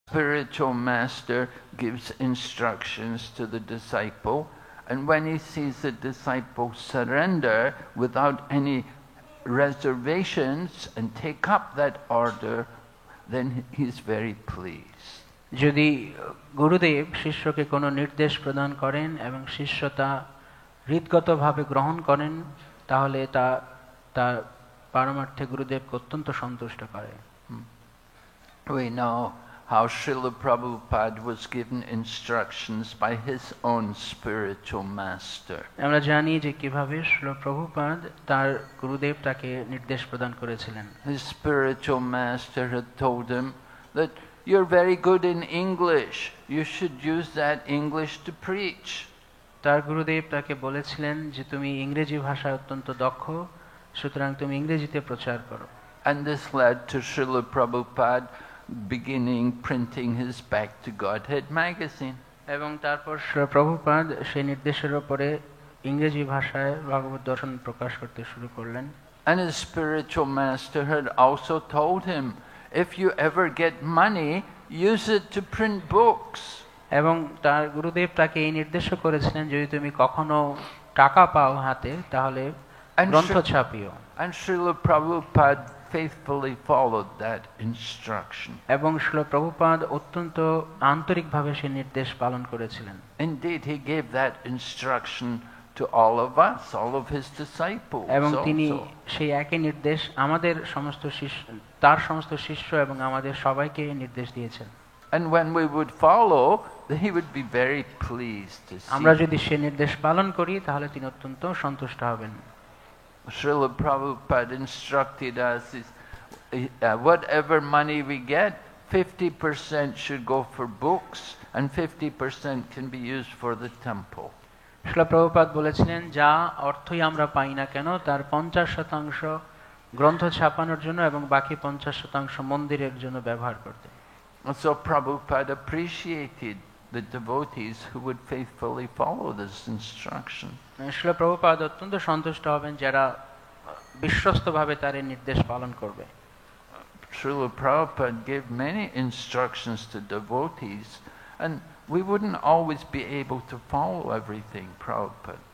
spiritual master gives instructions to the disciple, and when he sees the disciple surrender without any reservations and take up that order, then he is very pleased. যদি গুরুদেব শিষ্যকে কোনো নির্দেশ প্রদান করেন এবং শিষ্য তা হৃদগতভাবে গ্রহণ করেন, তাহলে তার পারমার্থে গুরুদেবকে অত্যন্ত সন্তুষ্ট করে। We know how Srila Prabhupada was given instructions by his own spiritual master. আমরা জানি যে কিভাবে শ্রীল প্রভুপাদ তার গুরুদেব তাকে নির্দেশ প্রদান করেছিলেন। His spiritual master had told him that you're very good in English. You should use that English to preach. তার গুরুদেব তাকে বলেছিলেন যে তুমি ইংরেজি ভাষায় অত্যন্ত দক্ষ, সুতরাং তুমি ইংরেজিতে প্রচার করো। And this led to Srila Prabhupada beginning printing his Back to Godhead magazine. এবং তারপর শ্রীল প্রভুপাদ সেই নির্দেশের উপরে ইংরেজি ভাষায় ভগবত দর্শন প্রকাশ করতে শুরু করলেন। And his spiritual master had also told him, if you ever get money, use it to print books. এবং তার গুরুদেব তাকে এই নির্দেশও করেছিলেন, যদি তুমি কখনো টাকা পাও হাতে, তাহলে গ্রন্থ ছাপিও। And Srila Prabhupada faithfully followed that instruction. এবং শ্রীল প্রভুপাদ অত্যন্ত আন্তরিকভাবে সেই নির্দেশ পালন করেছিলেন। Indeed, he gave that instruction to all of us, all of his disciples. এবং তিনি সেই একই নির্দেশ আমাদের সমস্ত শিষ্য, তার সমস্ত শিষ্য এবং আমাদের সবাইকে নির্দেশ দিয়েছেন। And when we would follow, he would be very pleased to see. আমরা যদি সেই নির্দেশ পালন করি, তাহলে তিনি অত্যন্ত সন্তুষ্ট হবেন। Srila Prabhupada instructed us, whatever money we get, 50% should go for books and 50% can be used for the temple. Srila Prabhupada বলেছিলেন, যা অর্থই আমরা পাই না কেন, তার 50% গ্রন্থ ছাপানোর জন্য এবং বাকি 50% মন্দিরের জন্য ব্যবহার করতে। So Prabhupada appreciated the devotees who would faithfully follow this instruction. Srila Prabhupada অত্যন্ত সন্তুষ্ট হবেন যারা বিশ্বস্তভাবে তার এই নির্দেশ পালন করবে। Srila Prabhupada gave many instructions to devotees, and we wouldn't always be able to follow everything Prabhupada.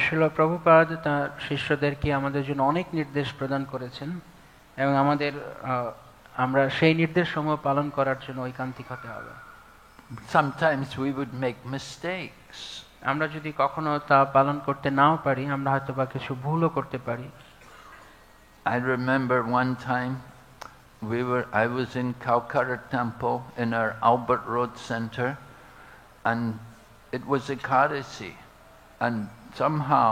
Srila Prabhupada তার শিষ্যদেরকে আমাদের জন্য অনেক নির্দেশ প্রদান করেছেন এবং আমরা সেই নির্দেশসমূহ পালন করার জন্য ঐকান্তিক হতে হবে। Sometimes we would make mistakes. আমরা যদি কখনো তা পালন করতে নাও পারি, আমরা হয়তো বা কিছু ভুলও করতে পারি। I remember one time I was in Calcutta Temple in our Albert Road Center, and it was Ekadasi, and somehow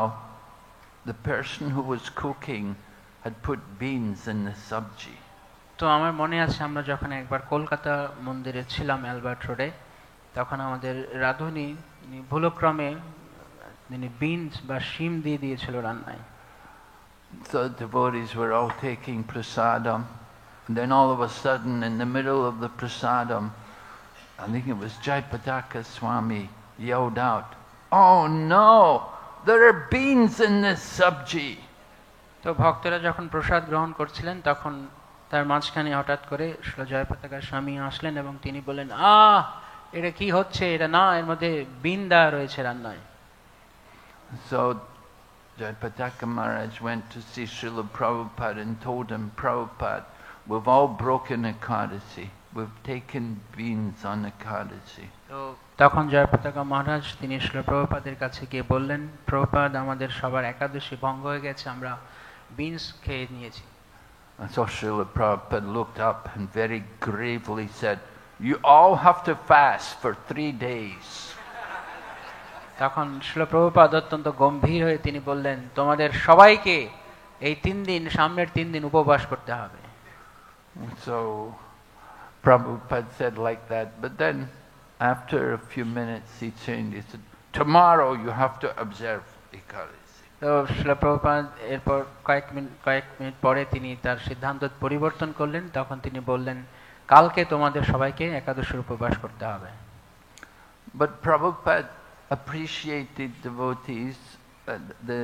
the person who was cooking had put beans in the sabji. তো আমার মনে আছে আমরা যখন একবার কলকাতা মন্দিরে ছিলাম Albert রোডে, তখন আমাদের রাঁধুনি ভুলক্রমে বিনস বা শিম দিয়ে দিয়েছিল রান্নায়। So the devotees were all taking prasadam, and then all of a sudden in the middle of the prasadam, I think it was Jayapataka Swami yelled out, "Oh no, there are beans in this sabji." তো ভক্তরা যখন প্রসাদ গ্রহণ করছিলেন, তখন তার মাঝখানে হঠাৎ করে জয়পতাকা স্বামী আসলেন এবং তিনি বললেন, এটা কি হচ্ছে, এটা না, এর মধ্যে বিন দেওয়া রয়েছে রান্নায়। So Jayapataka Maharaj went to see Srila Prabhupada and told him, Prabhupada, we've all broken Ekadasi. We've taken beans on Ekadasi. তো তখন জয়পতাকা মহারাজ তিনি শ্রীল প্রভুপাদের কাছে গিয়ে বললেন, প্রভুপাদ, আমাদের সবার একাদশী ভঙ্গ হয়ে গেছে, আমরা বিনস খেয়ে নিয়েছি। And so Srila Prabhupada looked up and very gravely said, you all have to fast for 3 days. তখন শ্রীল প্রভুপাদ অত্যন্ত গম্ভীর হয়ে তিনি বললেন, তোমাদের সবাইকে এই 3 দিন, সামনের 3 দিন উপবাস করতে হবে। So Prabhupada said like that, but then after a few minutes he changed. He said, tomorrow you have to observe Ekadasi. তো শ্রীল প্রভুপাদ এরপর কয়েক মিনিট পরে তিনি তার সিদ্ধান্ত পরিবর্তন করলেন। তখন তিনি বললেন, কালকে তোমাদের সবাইকে একাদশীর উপবাস করতে হবে। But Prabhupada appreciated devotees, the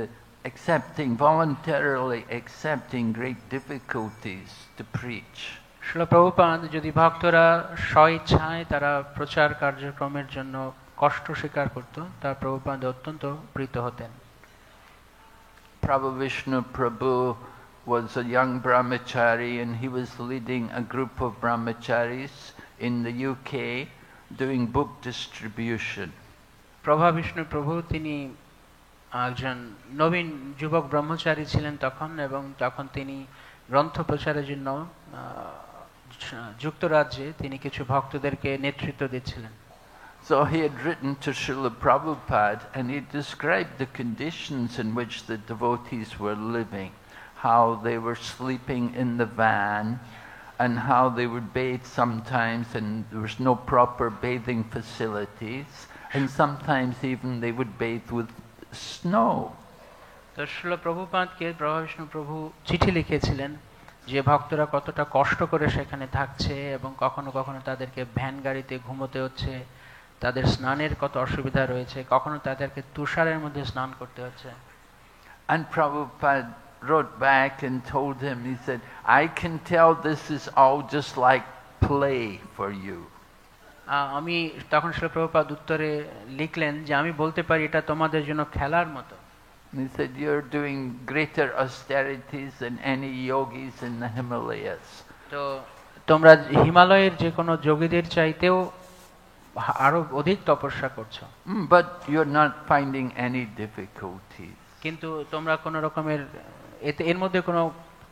voluntarily accepting great difficulties to preach. Srila Prabhupada যদি ভক্তরা স্বইচ্ছায় তারা প্রচার কার্যক্রমের জন্য কষ্ট স্বীকার করত, তা প্রভুপাদ অত্যন্ত প্রীত হতেন। Prabhu Vishnu Prabhu was a young brahmachari and he was leading a group of brahmacharis in the UK doing book distribution. প্রভা বিষ্ণু প্রভু তিনি একজন নবীন যুবক ব্রহ্মচারী ছিলেন তখন, এবং তখন তিনি গ্রন্থ প্রচারের জন্য যুক্তরাজ্যে তিনি কিছু ভক্তদেরকে নেতৃত্ব দিচ্ছিলেন। So he had written to Srila Prabhupada and he described the conditions in which the devotees were living, how they were sleeping in the van and how they would bathe sometimes and there was no proper bathing facilities, and sometimes even they would bathe with snow. তো শ্রীল প্রভুপাদকে প্রভা বিষ্ণু প্রভু চিঠি লিখেছিলেন যে ভক্তরা কতটা কষ্ট করে সেখানে থাকছে এবং কখনো কখনো তাদেরকে ভ্যান গাড়িতে ঘুমোতে হচ্ছে, তাদের স্নানের কত অসুবিধা রয়েছে, কখনো তাদেরকে তুষারের মধ্যে স্নান করতে হচ্ছে। And Prabhupada wrote back and told him, he said, I can tell this is all just like play for you. আমি তখন শ্রীল প্রভুপাদ উত্তরে লিখলেন যে আমি বলতে পারি এটা তোমাদের জন্য খেলার মতো। He said, you're doing greater austerities than any yogis in the Himalayas. তো তোমরা হিমালয়ের যে কোনো যোগীদের চাইতেও আরো অধিক তপস্যা করছো। But you're not finding any difficulties. কিন্তু তোমরা কোনো রকমের এর মধ্যে কোনো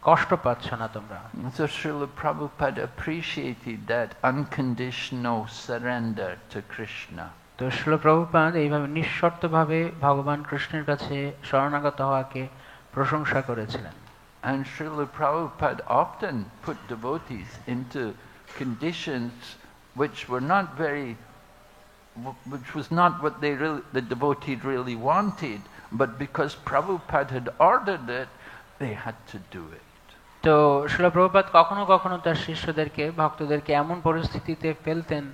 কষ্ট পাচ্ছ না তোমরা। So Srila Prabhupada appreciated that unconditional surrender to Krishna. তো শ্রীল প্রভুপাদ এইভাবে নিঃশর্তভাবে ভগবান কৃষ্ণের কাছে শরণাগত হওয়াকে প্রশংসা করেছিলেন। And Srila Prabhupada often put devotees into conditions which was not what the devotee really wanted, but because Prabhupada had ordered it, they had to do it. তো শ্রীল প্রভুপাদ কখনো কখনো তার শিষ্যদেরকে ভক্তদেরকে এমন পরিস্থিতিতে ফেলতেন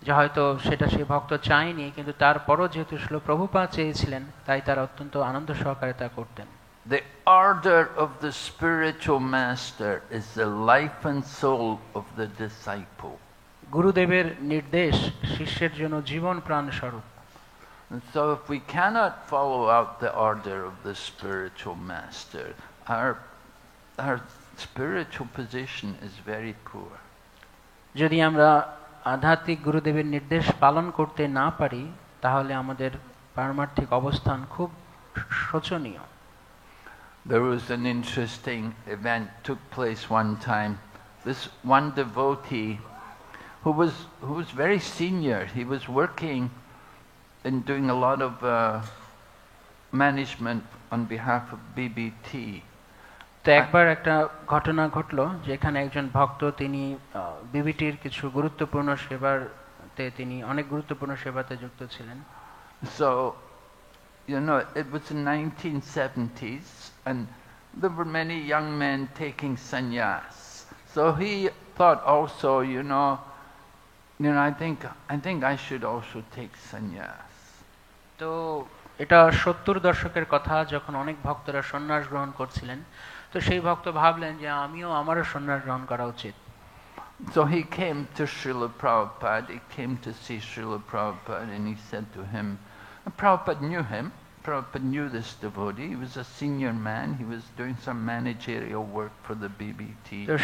যে হয়তো সেটা সেই ভক্ত চায়নি, কিন্তু তারপরও যেহেতু শ্রীল প্রভুপাদ চেয়েছিলেন তাই তারা অত্যন্ত আনন্দ সহকারে তা করতেন। The order of the spiritual master is the life and soul of the disciple. গুরুদেবের নির্দেশ শিষ্যের জন্য জীবন প্রাণ স্বরূপ। And so if we cannot follow out the order of the spiritual master, our spiritual position is very poor. যদি আমরা আধ্যাত্মিক গুরুদেবের নির্দেশ পালন করতে না পারি তাহলে আমাদের পারমার্থিক অবস্থান খুব শোচনীয়। There was an interesting event took place one time. This one devotee who was very senior, he was working and doing a lot of management on behalf of BBT. তো একবার একটা ঘটনা ঘটলো যেখানে একজন ভক্ত তিনি বিবিটির কিছু গুরুত্বপূর্ণ সেবাতে তিনি অনেক গুরুত্বপূর্ণ সেবাতে যুক্ত ছিলেন। So, you know, it was the 1970s and there were many young men taking sannyas. So he thought also, you know, I think I should also take sannyas. তো এটা 70 দশকের কথা, যখন অনেক ভক্তরা সন্ন্যাস গ্রহণ করছিলেন। তো সেই ভক্ত ভাবলেন যে আমিও আমারও সন্ন্যাস গ্রহণ করা উচিত। So he came to Srila Prabhupada, he came to see Srila Prabhupada and he said to him, Prabhupada knew him, Prabhupada knew this devotee, he was a senior man, he was doing some managerial work for the BBT. তো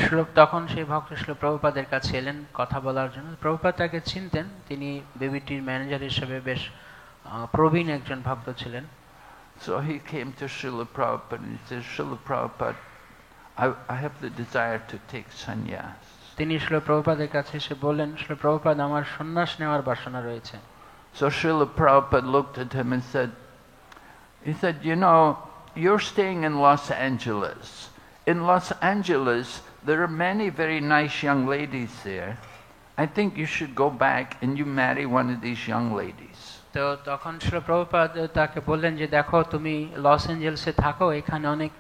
তখন সেই ভক্ত শ্রীল প্রভুপাদের কাছে এলেন কথা বলার জন্য। প্রভুপাদ তাকে চিনতেন, তিনি বিবিটির ম্যানেজার হিসেবে বেশ প্রবীণ একজন ভক্ত ছিলেন। So he came to Srila Prabhupada and he said, Srila Prabhupada, I have the desire to take sannyas. তিনি শ্রীল প্রভুপাদের কাছে এসে বললেন, শ্রীল প্রভুপাদ আমার সন্ন্যাস নেওয়ার বাসনা রয়েছে। So Srila Prabhupada looked at him and he said, you know, you're staying in Los Angeles. In Los Angeles, there are many very nice young ladies there. I think you should go back and you marry one of these young ladies. তো তখন শ্রীল প্রভুপাদ তাকে বললেন যে দেখো, তুমি loss অ্যাঞ্জেলসে থাকো, এখানে অনেক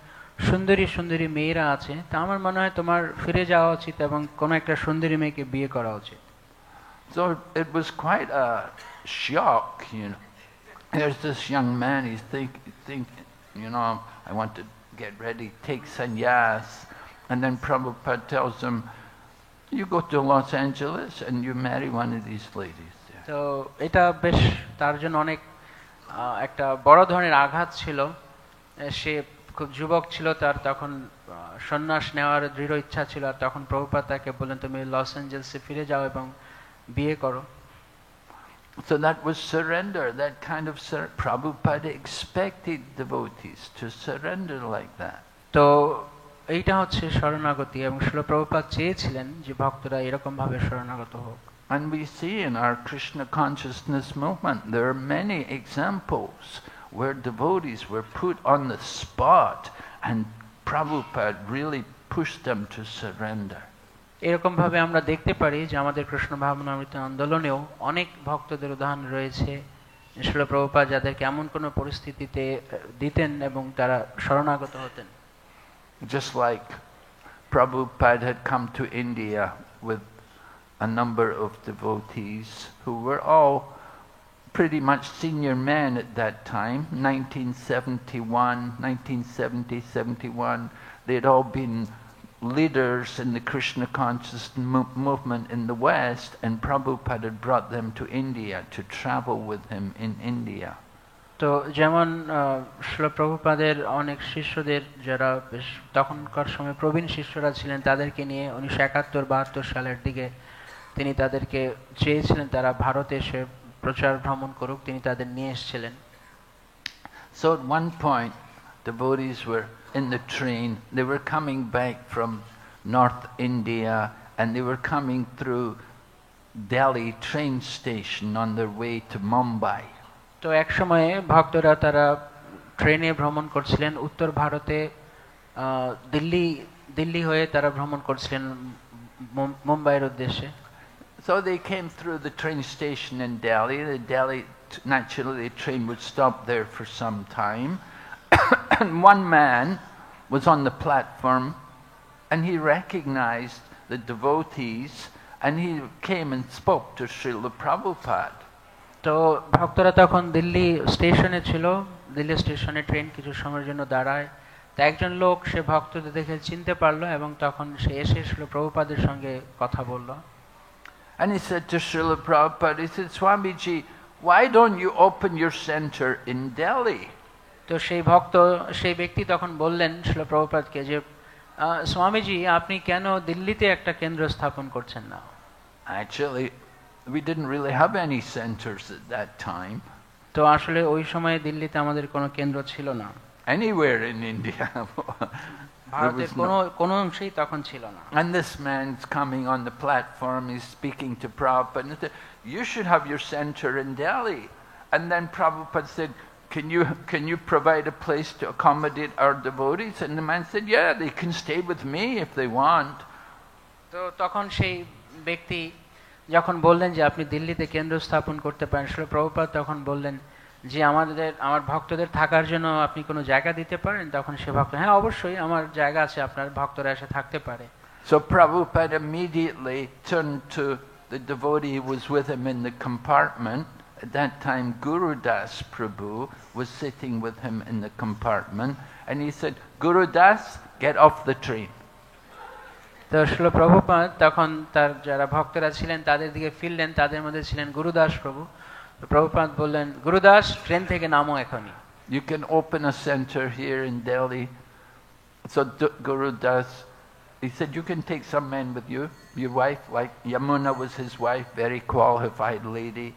সুন্দরী সুন্দরী মেয়েরা আছে, তা আমার মনে হয় তোমার ফিরে যাওয়া উচিত এবং কোনো একটা সুন্দরী মেয়েকে বিয়ে করা উচিত। So it was quite a shock, you know. There's this young man, he's thinking, you know, I want to get ready, take sannyas. And then Prabhupada tells him, You go to Los Angeles and you marry one of these ladies there. তো এটা বেশ তার জন্য অনেক একটা বড় ধরনের আঘাত ছিল। সে খুব যুবক ছিল, তার তখন সন্ন্যাস নেওয়ার দৃঢ় ইচ্ছা ছিল, আর তখন প্রভুপাদ তাকে বললেন তুমি লস অ্যাঞ্জেলেসে ফিরে যাও এবং বিয়ে করো। So that was surrender, that kind of Prabhupada expected devotees to surrender like that. তো এইটা হচ্ছে শরণাগতি, এবং শ্রীল প্রভুপাদ চেয়েছিলেন যে ভক্তরা এরকম ভাবে শরণাগত হোক। And we see in our Krishna consciousness movement, there are many examples where devotees were put on the spot and Prabhupada really pushed them to surrender. এরকম ভাবে আমরা দেখতে পারি যে আমাদের কৃষ্ণ ভাবনামৃত আন্দোলনেও অনেক ভক্তদের উদাহরণ রয়েছে শ্রীল প্রভুপাদ যাদেরকে এমন কোনো পরিস্থিতিতে দিতেন এবং তারা শরণাগত হতেন। Just like Prabhupada had come to India with a number of devotees who were all pretty much senior men at that time, 1971, 1970, 71. They had all been leaders in the Krishna consciousness movement in the West, and Prabhupada had brought them to India to travel with him in India. তো যেমন শ্রীল প্রভুপাদের অনেক শিষ্যদের যারা বেশ তখনকার সময় প্রবীণ শিষ্যরা ছিলেন তাদেরকে নিয়ে 1971-72 সালের দিকে তিনি তাদেরকে চেয়েছিলেন তারা ভারতে এসে প্রচার ভ্রমণ করুক, তিনি তাদের নিয়ে এসেছিলেন। So at one point devotees were in the train, they were coming back from North India and they were coming through Delhi train station on their way to Mumbai. তো এক সময়ে ভক্তরা তারা ট্রেনে ভ্রমণ করছিলেন উত্তর ভারতে, দিল্লি হয়ে তারা ভ্রমণ করছিলেন মুম্বাইয়ের উদ্দেশ্যে। So they came through the train station in Delhi. Naturally the train would stop there for some time. And one man was on the platform and he recognized the devotees and he came and spoke to Srila Prabhupada. তো ভক্তরা তখন দিল্লি স্টেশনে ছিল, দিল্লি স্টেশনে train কিছু সময়ের জন্য দাঁড়ায়, তা একজন লোক সে ভক্তদের দেখে চিনতে পারলো এবং তখন সে এসে শ্রীল প্রভুপাদের সঙ্গে কথা বলল। And he said to Srila Prabhupada, he said, Swamiji, why don't you open your center in Delhi? তো সেই ব্যক্তি তখন বললেন শ্রীল প্রভুপাদকে যে স্বামীজি আপনি কেন দিল্লিতে একটা কেন্দ্র স্থাপন করছেন না? Actually, we didn't really have any centers at that time. তো আসলে ওই সময়ে দিল্লিতে আমাদের কোনো কেন্দ্র ছিল না। Anywhere in India. ভারতের কোনো অংশেই তখন ছিল না। And this man's coming on the platform, he's speaking to Prabhupada and said, you should have your center in Delhi. And then Prabhupada said, can you provide a place to accommodate our devotees? And the man said, yeah, they can stay with me if they want. তো তখন সেই ব্যক্তি যখন বললেন যে আপনি দিল্লিতে কেন্দ্র স্থাপন করতে পারেন, শ্রীল প্রভুপাদ তখন বললেন যে আমার ভক্তদের থাকার জন্য আপনি কোনো জায়গা দিতে পারেন? তখন সে ভক্ত হ্যাঁ অবশ্যই আমার জায়গা আছে, আপনার ভক্তরা এসে থাকতে পারে। So Prabhupada immediately turned to the devotee who was with him in the compartment. At that time Guru Das Prabhu was sitting with him in the compartment and he said, Guru Das, get off the train. তো শ্রীল প্রভুপাদ তখন তার যারা ভক্তরা ছিলেন তাদের দিকে ফিরলেন, তাদের মধ্যে ছিলেন গুরুদাস প্রভু। প্রভুপাদ বললেন, গুরুদাস ট্রেন থেকে নামো এখনই। You can open a center here in Delhi. So Guru Das, he said, you can take some men with you. Your wife, like Yamuna was his wife, very qualified lady.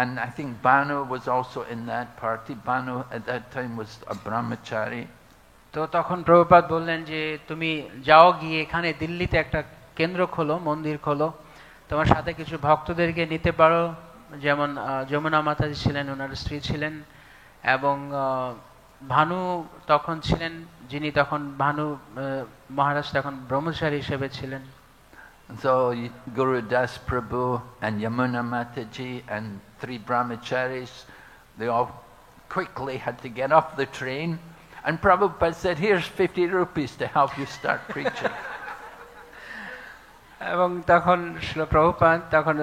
And I think Banu was also in that party. Banu at that time was a brahmachari. তো তখন প্রভুপাদ বললেন যে তুমি যাও গিয়ে এখানে দিল্লিতে একটা কেন্দ্র খোলো, মন্দির খোলো, তোমার সাথে কিছু ভক্তদেরকে নিতে পারো, যেমন যমুনা মাতাজি ছিলেন, ওনার স্ত্রী ছিলেন, এবং ভানু তখন ছিলেন, যিনি তখন ভানু মহারাজ তখন ব্রহ্মচারী হিসেবে ছিলেন। So Guru Das Prabhu and Yamuna Mataji and 3 brahmacharis, they all quickly had to get off the train. And Prabhupada said, here's 50 rupees to help you start preaching. এবং তখন প্রভুপাদ তখন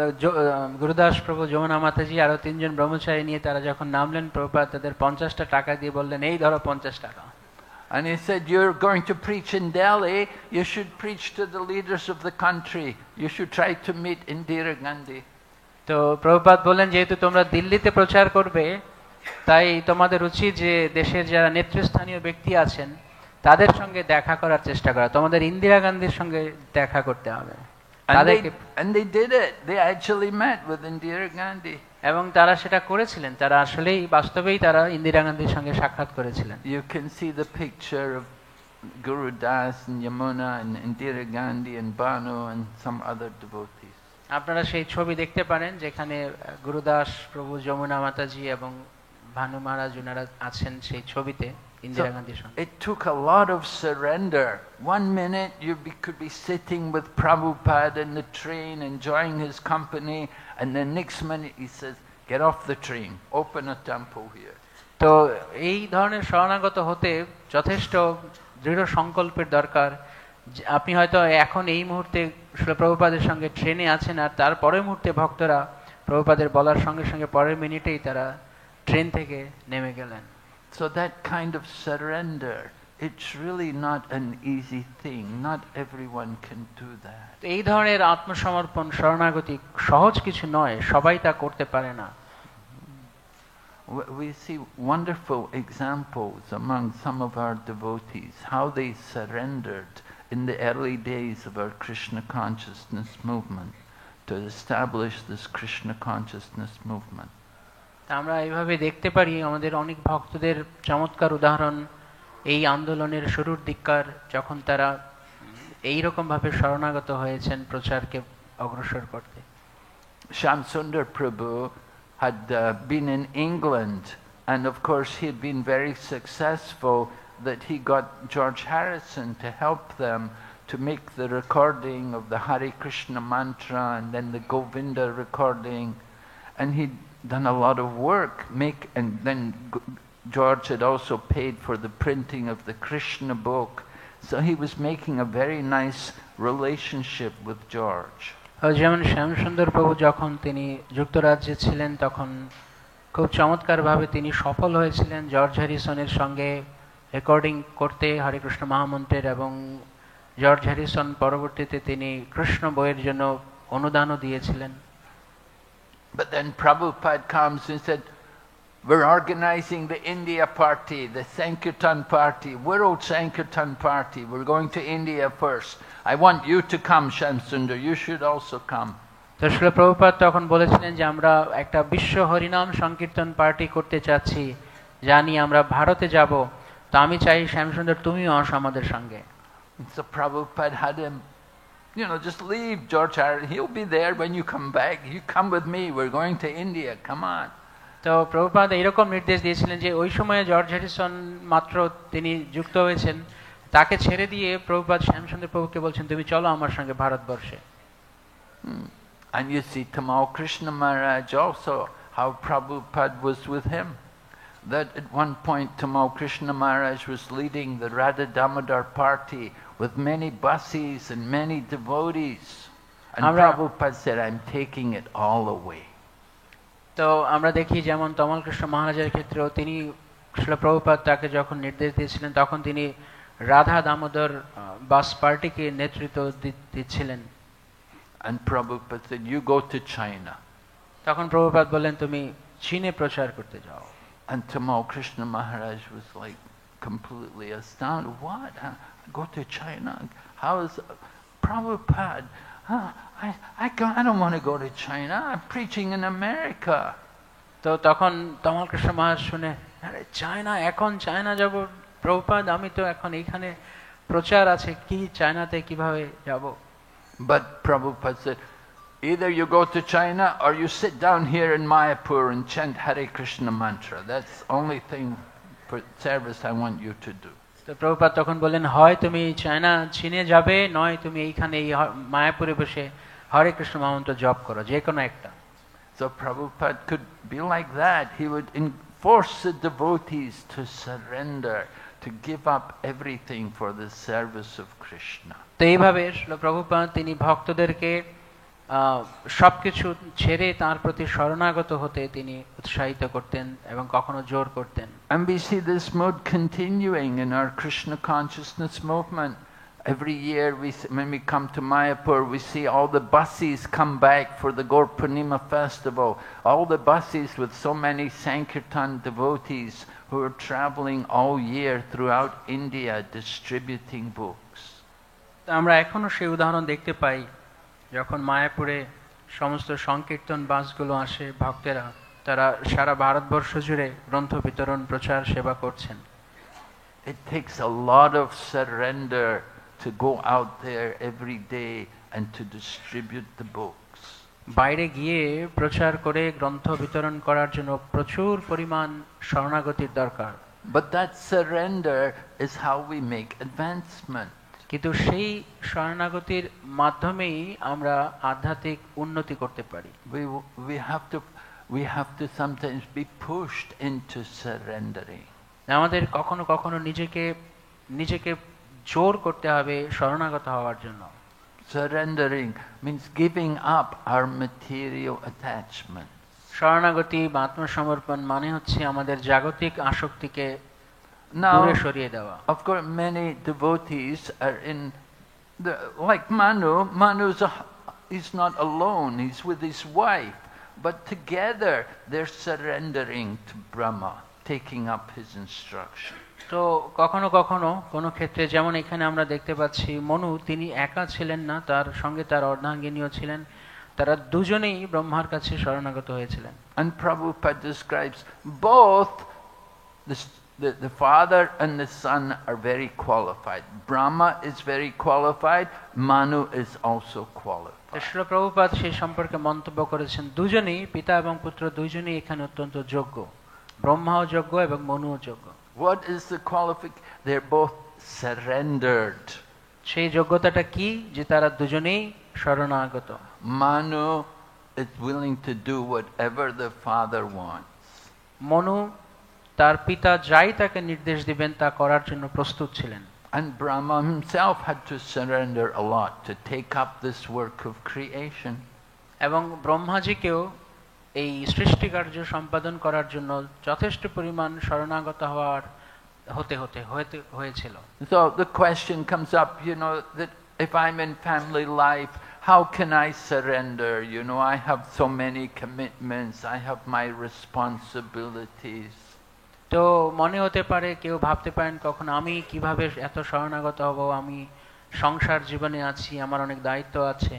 গুরুদাস প্রভু, যমুনা মাতাজি আরো 3 জন ব্রহ্মচারী নিয়ে তারা যখন নামলেন, প্রভুপাদ তাদের 50টা টাকা দিয়ে বললেন, এই ধরো 50 টাকা। And he said, you're going to preach in Delhi, you should preach to the leaders of the country. You should try to meet Indira Gandhi. তো প্রভুপাদ বললেন, যেহেতু তোমরা দিল্লিতে প্রচার করবে, তাই তোমাদের উচিত যে দেশের যারা নেতৃস্থানীয় ব্যক্তি আছেন তাদের সঙ্গে দেখা করার চেষ্টা করা। তোমাদের ইন্দিরা গান্ধীর সঙ্গে দেখা করতে হবে। And they did it. They actually met with Indira Gandhi. এবং তারা সেটা করেছিলেন, তারা আসলেই বাস্তবেই তারা ইন্দিরা গান্ধীর সঙ্গে সাক্ষাৎ করেছিলেন। You can see the picture of Guru Das and Yamuna and Indira Gandhi and Banu and some other devotees. আপনারা সেই ছবি দেখতে পারেন যেখানে গুরুদাস প্রভু, যমুনা মাতাজি এবং ভানু মহারাজ ওনারা আছেন সেই ছবিতে ইন্দিরা গান্ধীর সঙ্গে। It took a lot of surrender. 1 minute you could be sitting with Prabhupada in the train enjoying his company, and the next minute he says, get off the train, open a temple here. তো এই ধরনের শরণাগত হতে যথেষ্ট দৃঢ় সংকল্পের দরকার। আপনি হয়তো এখন এই মুহূর্তে প্রভুপাদের সঙ্গে ট্রেনে আছেন, আর তার পরের মুহূর্তে ভক্তরা প্রভুপাদের বলার সঙ্গে সঙ্গে পরের মিনিটেই তারা ট্রেন থেকে নেমে গেলেন। So that kind of surrender, it's really not an easy thing. Not everyone can do that. এই ধরনের আত্মসমর্পণ শরণাগতি সহজ কিছু নয়, সবাই তা করতে পারে না। We see wonderful examples among some of our devotees, how they surrendered in the early days of our Krishna consciousness movement to establish this Krishna consciousness movement. আমরা এইভাবে দেখতে পারি আমাদের অনেক ভক্তদের চমৎকার উদাহরণ এই আন্দোলনের শুরুর দিককার, যখন তারা এই রকম ভাবে শরণাগত হয়েছেন প্রচারকে অগ্রসর করতে। Shamsundar Prabhu had been in England, and of course he had been very successful that he got George Harrison to help them to make the recording of the Hare Krishna mantra and then the Govinda recording, and he'd done a lot of work, and then George had also paid for the printing of the Krishna book, so he was making a very nice relationship with George. যেমন শ্যামসুন্দর প্রভু যখন তিনি যুক্তরাজ্যে ছিলেন তখন খুব চমৎকারভাবে তিনি সফল হয়েছিলেন জর্জ হ্যারিসনের সঙ্গে রেকর্ডিং করতে হরে কৃষ্ণ মহামন্ত্রের, এবং জর্জ হ্যারিসন পরবর্তীতে তিনি কৃষ্ণ বইয়ের জন্য অনুদানও দিয়েছিলেন। But then Prabhupada comes and said, we're organizing the India party, the Sankirtan party, World Sankirtan party. We're going to India first. I want you to come, Shamsundar. You should also come. তো শ্রীল প্রভুপাদ তখন বলেছিলেন যে আমরা একটা বিশ্ব হরিনাম সংকীর্তন party করতে চাচ্ছি, জানি আমরা ভারতে যাব, তো আমি চাই শ্যামসুন্দর তুমিও আসো আমাদের সঙ্গে। So Prabhupada had him, just leave George Harrison. He'll be there when you come back. You come with me. We're going to India. Come on. তো প্রভুপাদ এইরকম নির্দেশ দিয়েছিলেন যে ওই সময়ে জর্জ হ্যারিসন মাত্র তিনি যুক্ত হয়েছেন, তাকে ছেড়ে দিয়ে প্রভুপাদ শ্যামসুন্দর প্রভুকে বলছেন তুমি চলো আমার সঙ্গে ভারতবর্ষে। And you see Tamal Krishna Maharaj also, how Prabhupada was with him. That at one point Tamal Krishna Maharaj was leading the Radha Damodar party with many buses and many devotees. And Prabhupada said, I'm taking it all away. তো আমরা দেখি যেমন তমাল কৃষ্ণ মহারাজের ক্ষেত্রেও তিনি শ্রীল প্রভুপাদ তাকে যখন নির্দেশ দিয়েছিলেন তখন তিনি রাধা দামোদর বাস পার্টিকে নেতৃত্ব দিচ্ছিলেন। And Prabhupada said, you go to China. তখন প্রভুপাদ বললেন তুমি চীনে প্রচার করতে যাও। And Tamal Krishna Maharaj was like completely astounded. What? Go to China? How is Prabhupada? I don't want to go to China. I'm preaching in America. তো তখন তমাল কৃষ্ণ মহারাজ শুনে, আরে চায়না, এখন চায়না যাব প্রভুপাদ, আমি তো এখন এইখানে প্রচার আছে, কি চায়নাতে কিভাবে যাব? But Prabhupada said, either you go to China or you sit down here in Mayapur and chant Hare Krishna mantra. That's the only thing for service I want you to do. তো প্রভুপাদ তখন বললেন, হয় তুমি China চীনে যাবে, নয় তুমি এইখানে এই মায়াপুরে বসে হরে কৃষ্ণ মহামন্ত্র জপ করো, যে কোনো একটা। So Prabhupada could be like that. He would force the devotees to surrender, to give up everything for the service of Krishna. তো এইভাবে প্রভুপাদ তিনি ভক্তদেরকে সবকিছু ছেড়ে তার প্রতি শরণাগত হতে তিনি উৎসাহিত করতেন এবং কখনো জোর করতেন। And we see this mood continuing in our Krishna consciousness movement. Every year, when we come to Mayapur, we see all the buses come back for the Gaur Purnima festival. All the buses with so many Sankirtan devotees who are traveling all year throughout India distributing books. আমরা এখনো সেই উদাহরণ দেখতে পাই যখন মায়াপুরে সমস্ত সংকীর্তন বাসগুলো আসে, ভক্তেরা তারা সারা ভারতবর্ষ জুড়ে গ্রন্থ বিতরণ প্রচার সেবা করছেন। It takes a lot of surrender to go out there every day and to distribute the books. বাইরে গিয়ে প্রচার করে গ্রন্থ বিতরণ করার জন্য প্রচুর পরিমাণ শরণাগতির দরকার। But that surrender is how we make advancement. কিন্তু সেই শরণাগতির মাধ্যমেই আমরা আধ্যাত্মিক উন্নতি করতে পারি। We have to sometimes be pushed into surrendering. আমাদের কখনো কখনো নিজেকে জোর করতে হবে শরণাগত হওয়ার জন্য। Surrendering means giving up our material attachments. শরণাগতি বা আত্মসমর্পণ মানে হচ্ছে আমাদের জাগতিক আসক্তিকে দূরে সরিয়ে দেওয়া। Of course, many devotees are like Manu. He's not alone. He's with his wife, but together they're surrendering to Brahma, taking up his instruction. তো কখনো কখনো কোনো ক্ষেত্রে, যেমন এখানে আমরা দেখতে পাচ্ছি মনু তিনি একা ছিলেন না, তার সঙ্গে তার অর্ধাঙ্গিনীও ছিলেন, তারা দুজনেই ব্রহ্মার কাছে শরণাগত হয়েছিলেন। And Prabhupada describes both the father and the son are very qualified. Brahma is very qualified, Manu is also qualified. Srila Prabhupada সেই সম্পর্কে মন্তব্য করেছেন, দুজনেই পিতা এবং পুত্র দুইজনেই এখানে অত্যন্ত যোগ্য, ব্রহ্মাও যোগ্য এবং মনুও যোগ্য। What is the qualification? They're both surrendered. সেই যোগ্যতাটা কি? যে তারা দুজনেই শরণাগত। Manu is willing to do whatever the father wants. Manu তার পিতা যাই তাকে নির্দেশ দিবেন তা করার জন্য প্রস্তুত ছিলেন। And Brahma himself had to surrender a lot to take up this work of creation. এবং ব্রহ্মাজিকেও এই সৃষ্টি কার্য সম্পাদন করার জন্য যথেষ্ট পরিমাণ শরণাগত হয়েছিল। So the question comes up, that if I'm in family life, how can I surrender? I have so many commitments, I have my responsibilities. তো মনে হতে পারে, কেউ ভাবতে পারেন কখন আমি কিভাবে এত শরণাগত হব, আমি সংসার জীবনে আছি, আমার অনেক দায়িত্ব আছে।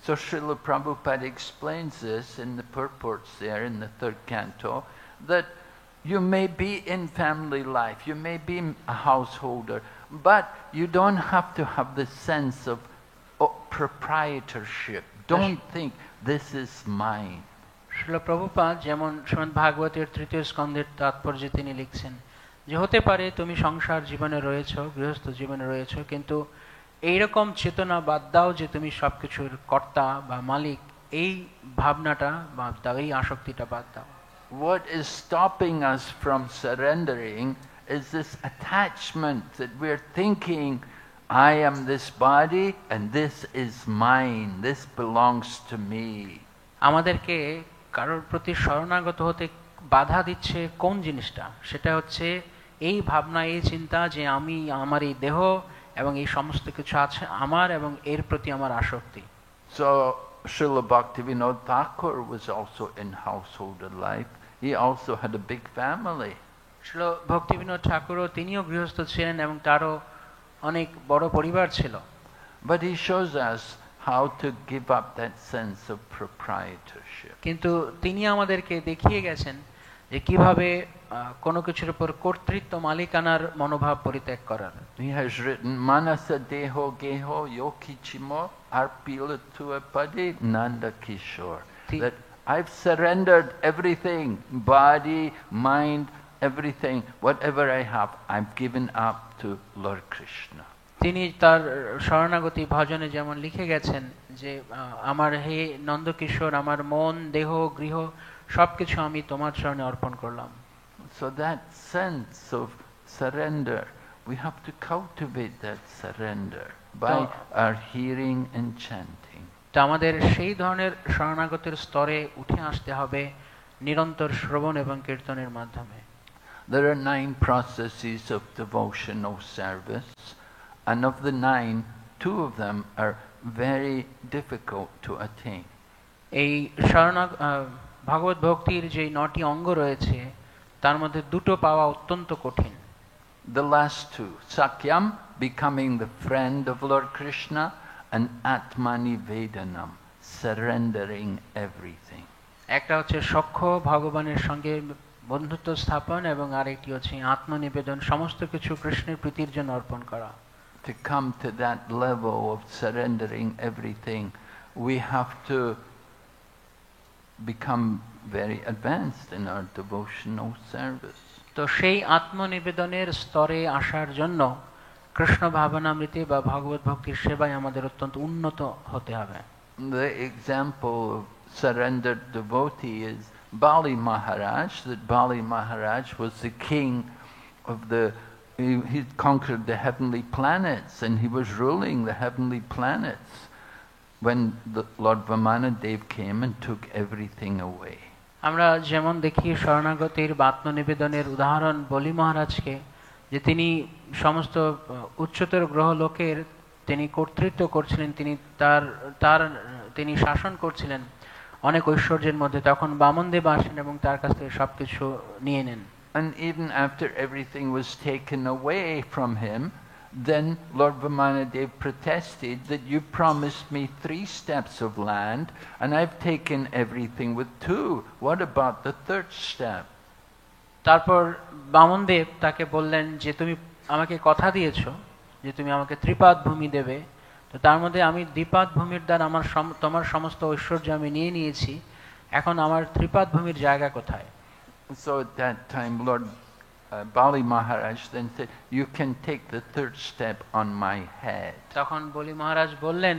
So Srila Prabhupada explains this in the purports there in the 3rd canto, that you may be in family life, you may be a householder, but you don't have to have the sense of proprietorship. Don't think this is mine. Srila Prabhupada যেমন শ্রীমদ্ ভাগবতের 3য় স্কন্ধের তাৎপর্যে তিনি লিখছেন যে হতে পারে তুমি সংসার জীবনে রয়েছো, গৃহস্থ জীবনে রয়েছো, কিন্তু এইরকম চেতনা বাদ দাও যে তুমি সবকিছুর কর্তা বা মালিক, এই ভাবনাটা বাদ দাও, এই আসক্তিটা বাদ দাও। What is stopping us from surrendering is this attachment that we're thinking, I am this body and this is mine, this belongs to me. আমাদেরকে কারোর প্রতি শরণাগত হতে বাধা দিচ্ছে কোন জিনিসটা? সেটা হচ্ছে এই ভাবনা, এই চিন্তা যে আমি, আমার এই দেহ এবং এই সমস্ত কিছু আছে আমার এবং এর প্রতি আমার আসক্তি। So Srila Bhaktivinoda Thakur was also in householder life. He also had a big family. Srila Bhaktivinod ঠাকুরও তিনিও গৃহস্থ ছিলেন এবং তারও অনেক বড় পরিবার ছিল। But he shows us how to give up that sense of proprietorship. কিন্তু তিনি আমাদেরকে দেখিয়ে গেছেন যে কিভাবে কোনো কিছুর উপর কর্তৃত্ব, মালিকানার মনোভাব পরিত্যাগ করার। He has written Manasa Deho Geho Yokichimo Arpilatuya Padi Nanda Kishore, that I've surrendered everything, body, mind, everything, whatever I have, I've given up to Lord Krishna. তিনি তার শরণাগতি ভজনে যেমন লিখে গেছেন যে আমার হে নন্দকিশোর, আমার মন, দেহ, গৃহ সবকিছু আমি তোমার চরণে অর্পণ করলাম। So that sense of surrender, we have to cultivate that surrender by our hearing and chanting. তো আমাদের সেই ধরনের শরণাগতির স্তরে উঠে আসতে হবে নিরন্তর শ্রবণ এবং কীর্তনের মাধ্যমে। There are 9 processes of devotional service, and of the 9, 2 of them are very difficult to attain. এই ভাগবত ভক্তির যে 9টি অঙ্গ রয়েছে তার মধ্যে দুটো পাওয়া অত্যন্ত কঠিন। The last 2, Sakyam, becoming the friend of Lord Krishna, and Atmanivedanam, surrendering everything. একটা হচ্ছে সখ্য, ভগবানের সঙ্গে বন্ধুত্ব স্থাপন, এবং আরেকটি হচ্ছে আত্মনিবেদন, সমস্ত কিছু কৃষ্ণের প্রীতির জন্য অর্পণ করা। To come to that level of surrendering everything, we have to become very advanced in our devotional service. তো সেই আত্মনিবেদনের স্তরে আসার জন্য কৃষ্ণ ভাবনামৃতে বা ভগবত ভক্তির সেবায় আমাদের অত্যন্ত উন্নত হতে হবে। The example of surrendered devotee is Bali Maharaj. That Bali Maharaj was the king of he conquered the heavenly planets, and he was ruling the heavenly planets when the Lord Vamanadev came and took everything away. আমরা যেমন দেখি শরণাগতির বা আত্মনিবেদনের উদাহরণ বলি মহারাজকে, যে তিনি সমস্ত উচ্চতর গ্রহ লোকের তিনি কর্তৃত্ব করছিলেন, তিনি শাসন করছিলেন অনেক ঐশ্বর্যের মধ্যে। তখন বামনদেব আসেন এবং তার কাছ থেকে সবকিছু নিয়ে নেন। And even after everything was taken away from him, then Lord Vamanadev protested that you promised me 3 steps of land and I've taken everything with 2. What about the 3rd step? তারপর বামনদেব তাকে বললেন যে তুমি আমাকে কথা দিয়েছো যে তুমি আমাকে ত্রিপাদ ভূমি দেবে, তো তার মধ্যে আমি দ্বিপাদ ভূমির দ্বারা তোমার সমস্ত ঐশ্বর্য আমি নিয়ে নিয়েছি, এখন আমার ত্রিপাদ ভূমির জায়গা কোথায়? So at that time Lord Bali Maharaj then said, you can take the 3rd step on my head. তখন বলি মহারাজ বললেন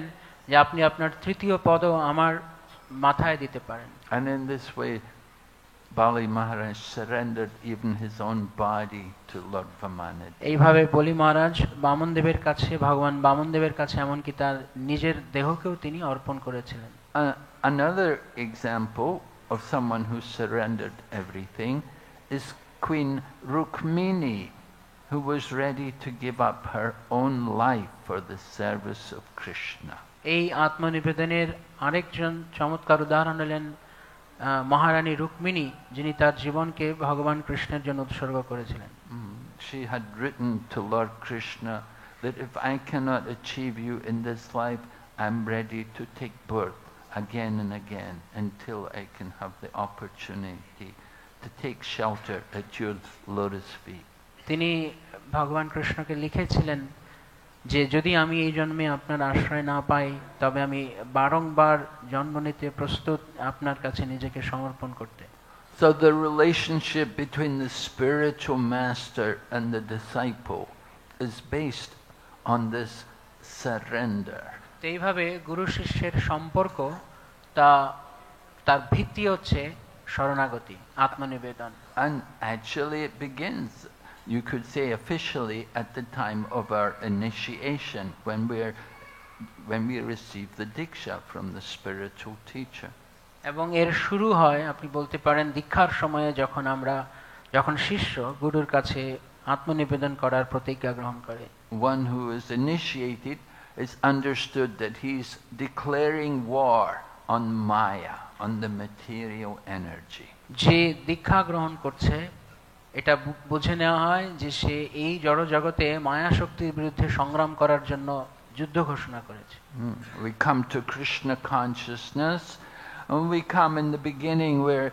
যে আপনি আপনার তৃতীয় পদও আমার মাথায় দিতে পারেন। And in this way Bali Maharaj surrendered even his own body to Lord Vamanadev. এইভাবে বলি মহারাজ বামনদেবের কাছে, ভগবান বামনদেবের কাছে এমনকি তার নিজের দেহকেও তিনি অর্পণ করেছিলেন। Another example of someone who surrendered everything is Queen Rukmini, who was ready to give up her own life for the service of Krishna. এই আত্মনিবেদনের আরেকজন চমৎকার উদাহরণ হলেন মহারানী রুক্মিণী, যিনি তার জীবনকে ভগবান কৃষ্ণের জন্য উৎসর্গ করেছিলেন। She had written to Lord Krishna that if I cannot achieve you in this life, I'm ready to take birth again and again until I can have the opportunity to take shelter at your lotus feet. তিনি ভগবান কৃষ্ণকে লিখেছিলেন যে যদি আমি এই জন্মে আপনার আশ্রয় না পাই তবে আমি বারংবার জন্ম নিতে প্রস্তুত আপনার কাছে নিজেকে সমর্পণ করতে। So the relationship between the spiritual master and the disciple is based on this surrender. এইভাবে গুরু শিষ্যের সম্পর্ক তার ভিত্তি হচ্ছে শরণাগতি, আত্মনিবেদন। And actually it begins, you could say officially, at the time of our initiation, when we receive the diksha from the spiritual teacher. এবং এর শুরু হয় আপনি বলতে পারেন দীক্ষার সময়ে, যখন শিষ্য গুরুর কাছে আত্মনিবেদন করার প্রতিজ্ঞা গ্রহণ করে। One who is initiated is understood that he's declaring war on Maya, on the material energy. যে দীক্ষা গ্রহণ করছে এটা বুঝে নেওয়া হয় যে সে এই জড় জগতে মায়া শক্তির বিরুদ্ধে সংগ্রাম করার জন্য যুদ্ধ ঘোষণা করেছে। We come to Krishna consciousness, and we come in the beginning where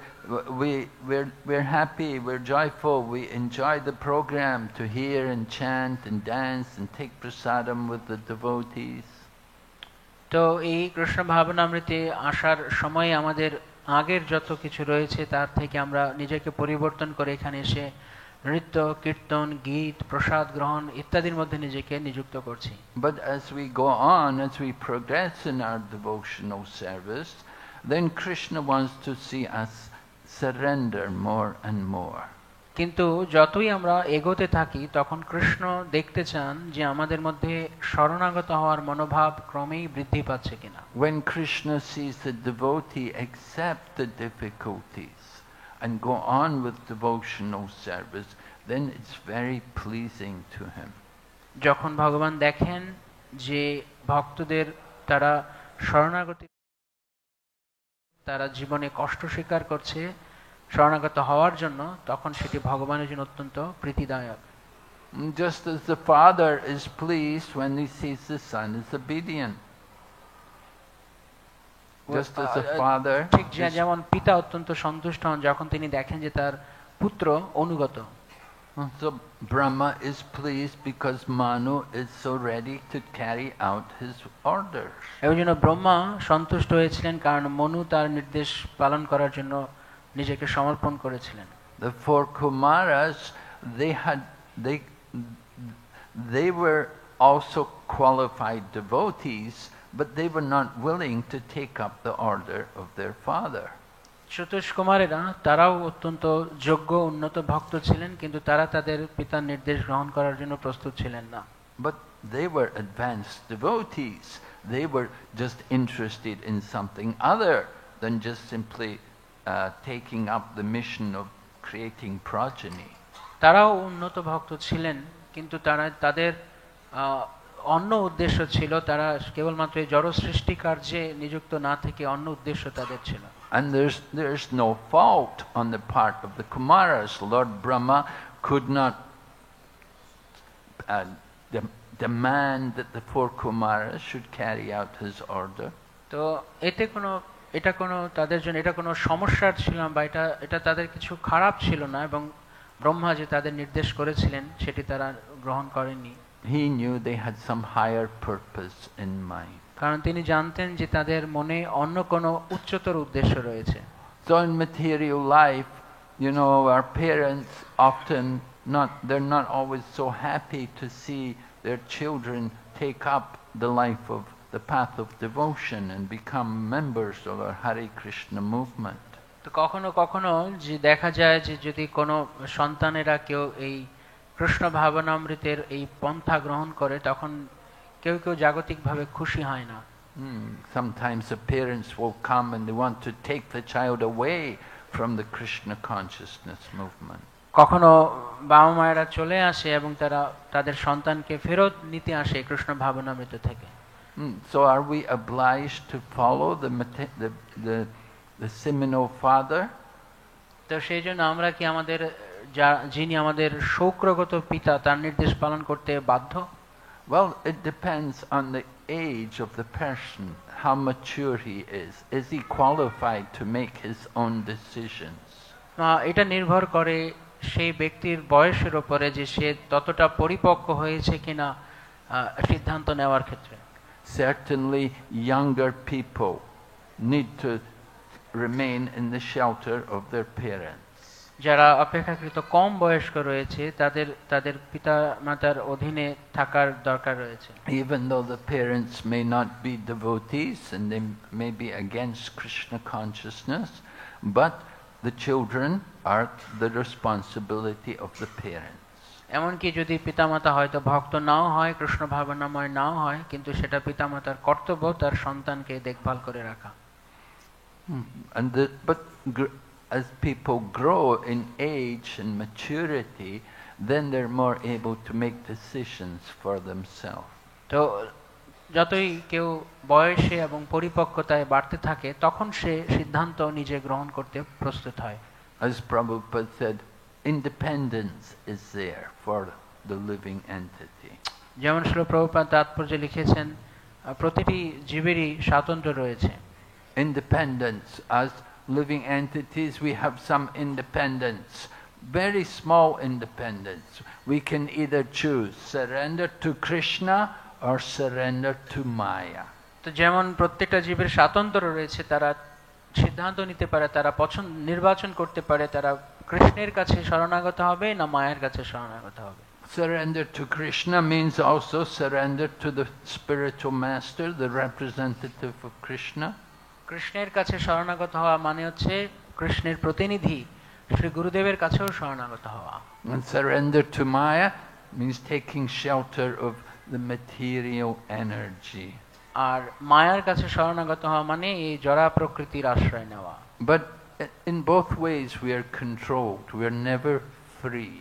we're happy, we're joyful, we enjoy the program to hear and chant and dance and take prasadam with the devotees. তো এই কৃষ্ণ ভাবনামৃতে আসার সময় আমাদের আগের যত কিছু রয়েছে তার থেকে আমরা নিজেকে পরিবর্তন করে এখানে এসে নৃত্য, কীর্তন, গীত, প্রসাদ গ্রহণ ইত্যাদির মধ্যে নিজেকে নিযুক্ত করছি। But as we go on, as we progress in our devotional service, then Krishna wants to see us surrender more and more. কিন্তু যতই আমরা এগোতে থাকি তখন কৃষ্ণ দেখতে চান যে আমাদের মধ্যে শরণাগত হওয়ার মনোভাব ক্রমেই বৃদ্ধি পাচ্ছে কিনা। When Krishna sees the devotee accept the difficulties and go on with devotional service, then it's very pleasing to him. যখন ভগবান দেখেন যে ভক্তদের তারা শরণাগতি, তারা জীবনে কষ্ট স্বীকার করছে শরণাগত হওয়ার জন্য, তখন সেটি ভগবানের জন্য অত্যন্ত প্রীতিদায়ক। Just as the father is pleased when he sees the son is obedient. Just as the father ঠিক যেমন পিতা অত্যন্ত সন্তুষ্ট হন যখন তিনি দেখেন যে তার পুত্র অনুগত। So Brahma is pleased because Manu is so ready to carry out his orders. এই জন্য ব্রহ্মা সন্তুষ্ট হয়েছিলেন কারণ মনু তার নির্দেশ পালন করার জন্য নিজেকে সমর্পণ করেছিলেন। The four Kumaras, they were also qualified devotees, but they were not willing to take up the order of their father. চতুষ কুমারেরা তারাও অত্যন্ত যোগ্য উন্নত ভক্ত ছিলেন, কিন্তু তারা তাদের পিতার নির্দেশ গ্রহণ করার জন্য প্রস্তুত ছিলেন না। But they were advanced devotees. They were just interested in something other than just simply taking up the mission of creating progeny. তারাও উন্নত ভক্ত ছিলেন, কিন্তু তাদের অন্য উদ্দেশ্য ছিল, তারা কেবলমাত্র এই জড় সৃষ্টি কার্যে নিযুক্ত না থেকে অন্য উদ্দেশ্য তাদের ছিল। And there's no fault on the part of the Kumaras. Lord Brahma could not demand that the four Kumaras should carry out his order. তো এটা কোনো তাদের জন্য এটা কোনো সমস্যার ছিল না, বা এটা তাদের কিছু খারাপ ছিল না, এবং ব্রহ্মা যে তাদের নির্দেশ করেছিলেন সেটি তারা গ্রহণ করেননি। He knew they had some higher purpose in mind. কারণ তিনি জানতেন যে তাদের মনে অন্য কোনো উচ্চতর উদ্দেশ্য রয়েছে। So in material life, our parents often they're not always so happy to see their children take up the life of the path of devotion and become members of our Hare Krishna movement. তো কখনো কখনো যে দেখা যায় যে যদি কোনো সন্তানেরা কেউ এই কৃষ্ণ ভাবনামৃতের এই পন্থা গ্রহণ করে, তখন কেউ জাগতিকভাবে খুশি হয় না। Sometimes the parents will come and they want to take the child away from the Krishna consciousness movement. কখনো বাবা মায়েরা চলে আসে এবং তারা তাদের সন্তানকে ফেরত নিতে আসে কৃষ্ণ ভাবনামৃত থেকে। So are we obliged to follow the seminal father? তো সেই জন্য আমরা কি আমাদের যিনি আমাদের শৌক্রগত পিতা তার নির্দেশ পালন করতে বাধ্য? Well, it depends on the age of the person, how mature he is. Is he qualified to make his own decisions? এটা নির্ভর করে সেই ব্যক্তির বয়সের উপরে যে সে ততটা পরিপক্ক হয়েছে কিনা সিদ্ধান্ত নেওয়ার ক্ষেত্রে। Certainly younger people need to remain in the shelter of their parents. যারা অপেক্ষাকৃত কম বয়স্ক রয়েছে তাদের পিতা মাতার অধীনে থাকার দরকার রয়েছে। Even though the parents may not be devotees and they may be against Krishna consciousness, but the children are the responsibility of the parents. এমনকি যদি পিতামাতা হয়তো ভক্ত নাও হয়, কৃষ্ণ ভাবনাময় নাও হয়, কিন্তু সেটা পিতামাতার কর্তব্য তার সন্তানকে দেখভাল করে রাখা। But as people grow in age and maturity, then they're more able to make decisions for themselves. তো যতই কেউ বয়সে এবং পরিপক্কতায় বাড়তে থাকে, তখন সে সিদ্ধান্ত নিজে গ্রহণ করতে প্রস্তুত হয়। As Prabhupada said, independence is there for the living entity. যেমন শ্রীল প্রভুপাদ তাৎপর্যে লিখেছেন, প্রতিটি জীবেরই স্বাতন্ত্র্য রয়েছে। Independence, as living entities we have some independence, very small independence. We can either choose surrender to Krishna or surrender to Maya. তো যেমন প্রত্যেকটা জীবের স্বাতন্ত্র্য রয়েছে, তারা সিদ্ধান্ত নিতে পারে, তারা নির্বাচন করতে পারে তারা কৃষ্ণের কাছে শরণাগত হবে না মায়ের কাছে শরণাগত হবে। Surrender to Krishna means also surrender to the spiritual master, the representative of Krishna. কৃষ্ণের কাছে শরণাগত হওয়া মানে হচ্ছে কৃষ্ণের প্রতিনিধি শ্রী গুরুদেবের কাছেও শরণাগত হওয়া। And surrender to Maya means taking shelter of the material energy. আর মায়ার কাছে শরণাগত হওয়া মানে এই জড়া প্রকৃতির আশ্রয় নেওয়া। But in both ways we are controlled. We are never free.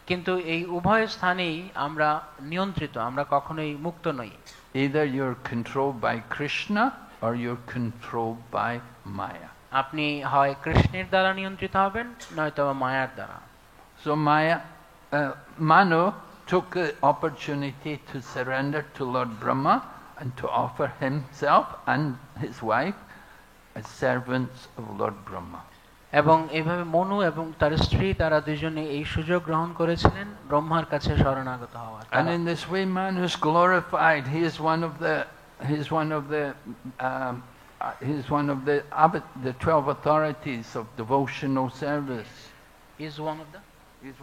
কিন্তু এই উভয় স্থানেই আমরা নিয়ন্ত্রিত, আমরা কখনোই মুক্ত নই। Either you're controlled by Krishna or you're controlled by Maya. আপনি হয় কৃষ্ণের দ্বারা নিয়ন্ত্রিত হবেন, নয়তো মায়ার দ্বারা। So Manu took the opportunity to surrender to Lord Brahma and to offer himself and his wife as servants of Lord Brahma. এবং এইভাবে মনু এবং তার স্ত্রী তারা দুজনে এই সুযোগ গ্রহণ করেছিলেন ব্রহ্মার কাছে শরণাগত হওয়ার। And in this way Manu is glorified. He is one of the 12 authorities of devotional service. He's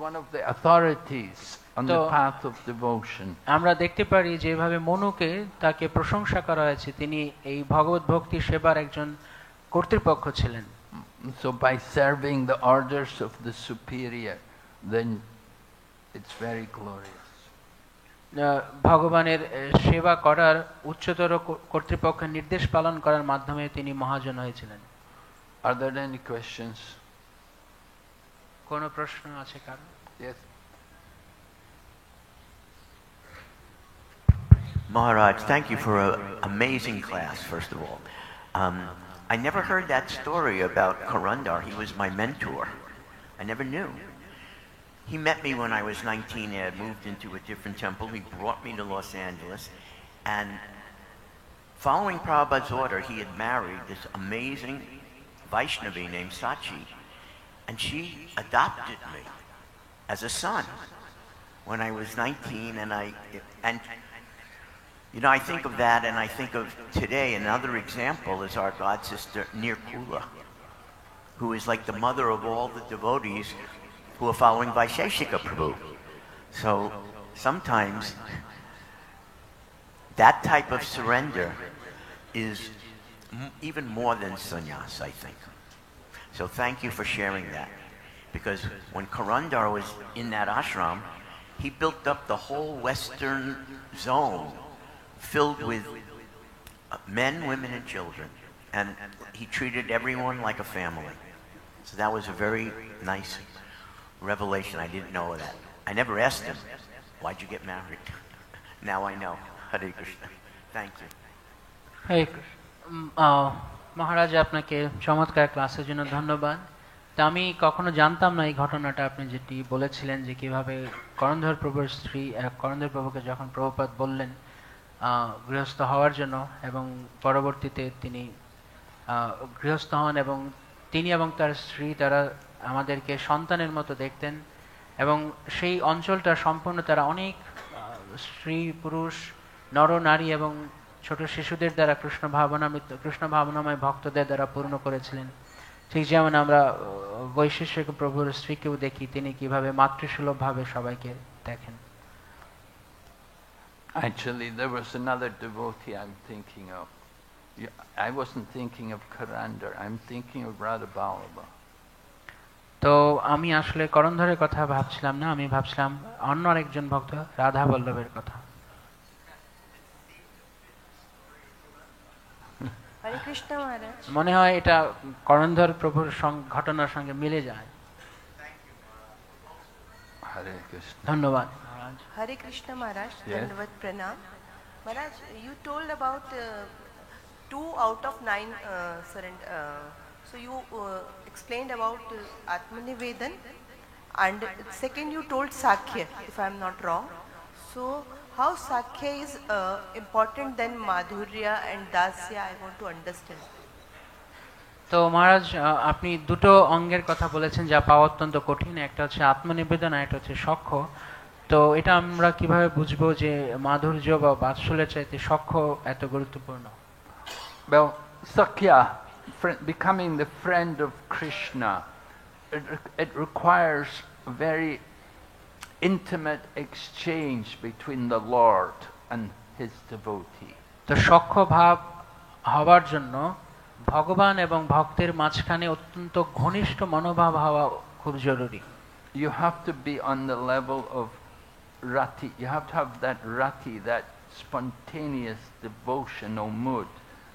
one of the authorities on the path of devotion. আমরা দেখতে পারি যেভাবে মনুকে তাকে প্রশংসা করা হয়েছে, তিনি এই ভগবত ভক্তি সেবার একজন কর্তৃপক্ষ ছিলেন। So by serving the orders of the superior, then it's very glorious. ভগবানের সেবা করার উচ্চতর কর্তৃপক্ষের নির্দেশ পালন করার মাধ্যমে তিনি মহাজন হয়েছিলেন। Are there any questions? কোনো প্রশ্ন আছে কারো? Yes. Maharaj, thank you for an amazing class, first of all. I never heard that story about Karandar. He was my mentor. I never knew. He met me when I was 19. I had moved into a different temple. He brought me to Los Angeles. And following Prabhupada's order, he had married this amazing Vaishnavi named Sachi. And she adopted me as a son when I was 19. And you know, I think of that, and I think of today, another example is our god sister Nirkula, who is like the mother of all the devotees who are following Vaisheshika Prabhu. So sometimes that type of surrender is even more than sannyas, I think. So thank you for sharing that. Because when Karandar was in that ashram, he built up the whole western zone filled with men, women, and children. And he treated everyone like a family. So that was a very nice revelation. I didn't know that. I never asked him, why'd you get married? Now I know. Hare Krishna. Thank you. Hey, মহারাজ আপনাকে চমৎকার ক্লাসের জন্য ধন্যবাদ। তা আমি কখনো জানতাম না এই ঘটনাটা, আপনি যেটি বলেছিলেন যে কিভাবে করণধর প্রভুর স্ত্রী করণধর প্রভুকে যখন প্রভুপাদ বললেন গৃহস্থ হওয়ার জন্য, এবং পরবর্তীতে তিনি গৃহস্থ হন, এবং তিনি এবং তার স্ত্রী তারা আমাদেরকে সন্তানের মতো দেখতেন, এবং সেই অঞ্চলটা সম্পূর্ণ তারা অনেক স্ত্রী পুরুষ নর নারী এবং ছোট শিশুদের দ্বারা কৃষ্ণ ভাবনাময় ভক্তদের দ্বারা পূর্ণ করেছিলেন। ঠিক যেমন আমরা বৈশিষ্ট্য প্রভুর স্ত্রীকেও দেখি, তিনি কিভাবে মাতৃসুলভভাবে সবাইকে দেখেন। Actually, there was another devotee I'm thinking of. I wasn't thinking of Karandar, I'm thinking of Radha Vallabha. তো আমি আসলে করণধরের কথা ভাবছিলাম না, আমি ভাবছিলাম অন্য আরেকজন ভক্ত রাধা বল্লভের কথা। হরে কৃষ্ণ মহারাজ। মনে হয় এটা করণধর প্রভুর ঘটনার সঙ্গে মিলে যায়। Hare Krishna. ধন্যবাদ। Hare Krishna Maharaj, Dandavat Pranam. Maharaj, you told about 2 out of 9 surrender. So you explained about Atmanivedan, and second you told Sakhya, if I am not wrong. So how Sakhya is important than Madhurya and Dasya, I want to understand. তো মহারাজ, আপনি দুটো অঙ্গের কথা বলেছেন যা পাওয়া অত্যন্ত কঠিন, একটা হচ্ছে আত্মনিবেদন আর একটা হচ্ছে সখ্য। তো এটা আমরা কিভাবে বুঝবো যে মাধুর্য বা বাৎসল্যের চাইতে সখ্য এত গুরুত্বপূর্ণ? Well, Sakhya, becoming the friend of Krishna, it requires a very intimate exchange between the Lord and his devotee. তো সখ্য ভাব হওয়ার জন্য ভগবান এবং ভক্তের মাঝখানে অত্যন্ত ঘনিষ্ঠ মনোভাব হওয়া খুব জরুরি। You have to be on the level of rati. You have to have that rati, that spontaneous devotional mood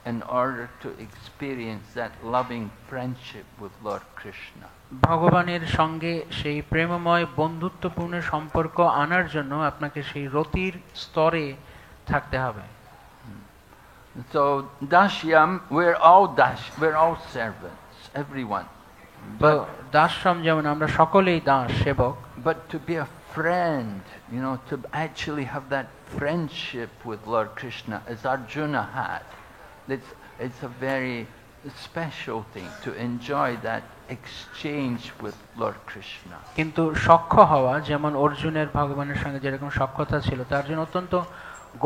in order to experience that loving friendship with Lord Krishna. ভগবানের সঙ্গে সেই প্রেমময় বন্ধুত্বপূর্ণ সম্পর্ক আনার জন্য আপনাকে সেই রতির স্তরে থাকতে হবে। So Dashyam, we're all servants, everyone. দাসশ্রম যেমন আমরা সকলেই দাস সেবক, But to be a friend, to actually have that friendship with Lord Krishna, as Arjuna had, it's a very special thing to enjoy that exchange with Lord Krishna. কিন্তু সখ্য হওয়া যেমন অর্জুনের ভগবানের সঙ্গে যেরকম সখ্যতা ছিল, তার জন্য অত্যন্ত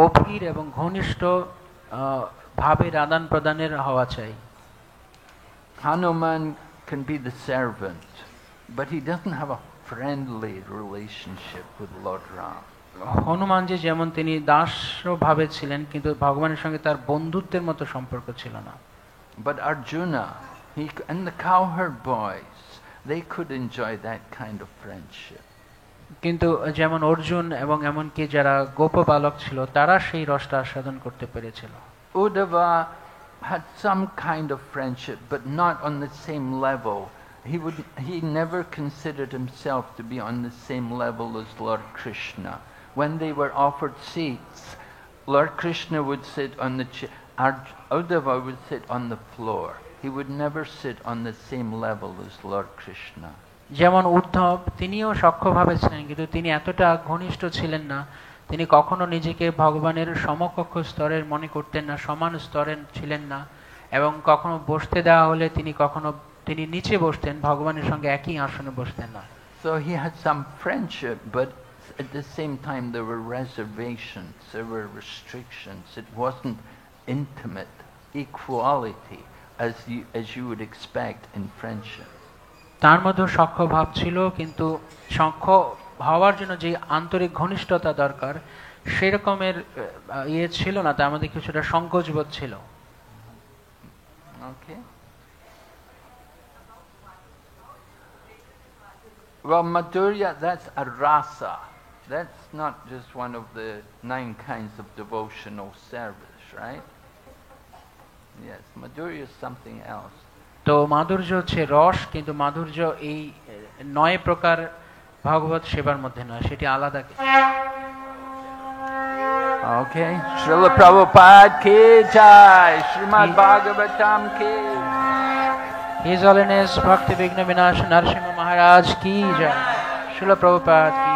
গভীর এবং ঘনিষ্ঠ ভাবের আদান প্রদানের হওয়া চাই। Hanuman can be the servant, but he doesn't have a friendly relationship with Lord Ram. Hanumanji যেমন তিনি দাস ভাবে ছিলেন, কিন্তু ভগবানের সঙ্গে তার বন্ধুত্বের মতো সম্পর্ক ছিল না। But Arjuna, and the cowherd boys, they could enjoy that kind of friendship. কিন্তু যেমন অর্জুন এবং এমনকি যারা গোপবালক ছিল তারা সেই রসটা আস্বাদন করতে পেরেছিল। Uddhava had some kind of friendship, but not on the same level. He never considered himself to be on the same level as Lord Krishna. When they were offered seats, Lord Krishna would sit on the chair, Uddhava would sit on the floor. He would never sit on the same level as Lord Krishna. যেমন উদ্ধব তিনিও সখ্যভাবে ছিলেন, কিন্তু তিনি এতটা ঘনিষ্ঠ ছিলেন না, তিনি কখনো নিজেকে ভগবানের সমকক্ষ স্তরের মনে করতেন না, সমান স্তরের ছিলেন না, এবং কখনো বসতে দেওয়া হলে তিনি নিচে বসতেন, ভগবানের সঙ্গে একই আসনে বসতেন না। So he had some friendship, but at the same time there were reservations, there were restrictions. It wasn't intimate equality as you would expect in friendship. তার মধ্যে সখ্য ভাব ছিল, কিন্তু সখ্য হওয়ার জন্য যে আন্তরিক ঘনিষ্ঠতা দরকার সেরকমের ছিল না, তার মধ্যে কিছুটা সংকোচবোধ ছিল। Okay. Well, Madhurya, that's a rasa. That's not just one of the 9 kinds of devotional service, right? Yes, Madhurya is something else. তো মাধুর্য হচ্ছে রস, কিন্তু মাধুর্য এই 9 প্রকার ভগবত সেবার মধ্যে নয়, সেটি আলাদা। Okay, Srila Prabhupada ki jai, Srimad Bhagavatam ki. His Holiness Bhakti Vigna Vinash Narasimha Maharaj ki jai, Srila Prabhupada ki